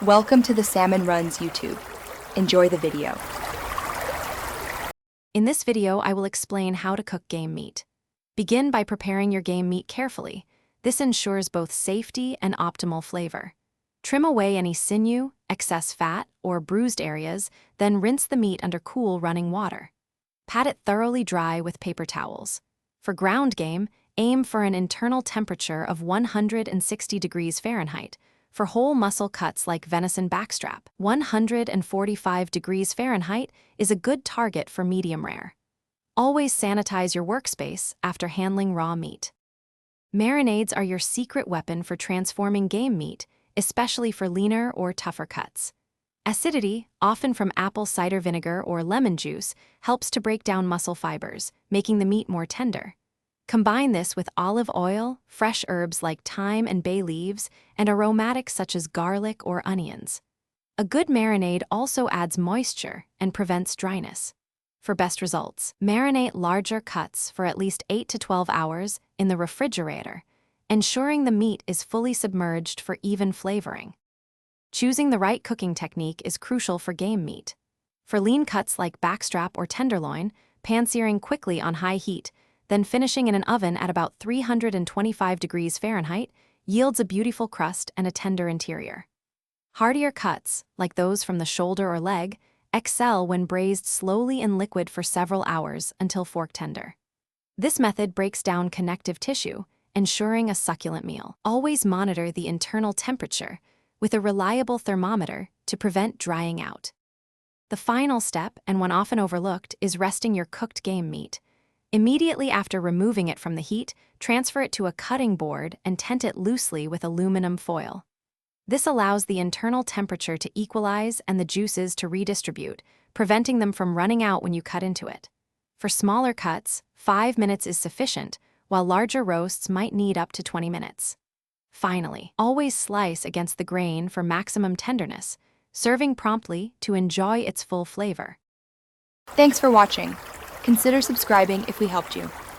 Welcome to the Salmon Runs YouTube. Enjoy the video. In this video, I will explain how to cook game meat. Begin by preparing your game meat carefully. This ensures both safety and optimal flavor. Trim away any sinew, excess fat, or bruised areas, then rinse the meat under cool running water. Pat it thoroughly dry with paper towels. For ground game, aim for an internal temperature of 160 degrees Fahrenheit. For whole muscle cuts like venison backstrap, 145 degrees Fahrenheit is a good target for medium rare. Always sanitize your workspace after handling raw meat. Marinades are your secret weapon for transforming game meat, especially for leaner or tougher cuts. Acidity, often from apple cider vinegar or lemon juice, helps to break down muscle fibers, making the meat more tender. Combine this with olive oil, fresh herbs like thyme and bay leaves, and aromatics such as garlic or onions. A good marinade also adds moisture and prevents dryness. For best results, marinate larger cuts for at least 8 to 12 hours in the refrigerator, ensuring the meat is fully submerged for even flavoring. Choosing the right cooking technique is crucial for game meat. For lean cuts like backstrap or tenderloin, pan-searing quickly on high heat, then finishing in an oven at about 325 degrees Fahrenheit, yields a beautiful crust and a tender interior. Heartier cuts, like those from the shoulder or leg, excel when braised slowly in liquid for several hours until fork tender. This method breaks down connective tissue, ensuring a succulent meal. Always monitor the internal temperature with a reliable thermometer to prevent drying out. The final step, and one often overlooked, is resting your cooked game meat. Immediately after removing it from the heat, transfer it to a cutting board and tent it loosely with aluminum foil. This allows the internal temperature to equalize and the juices to redistribute, preventing them from running out when you cut into it. For smaller cuts, 5 minutes is sufficient, while larger roasts might need up to 20 minutes. Finally, always slice against the grain for maximum tenderness, serving promptly to enjoy its full flavor. Thanks for watching. Consider subscribing if we helped you.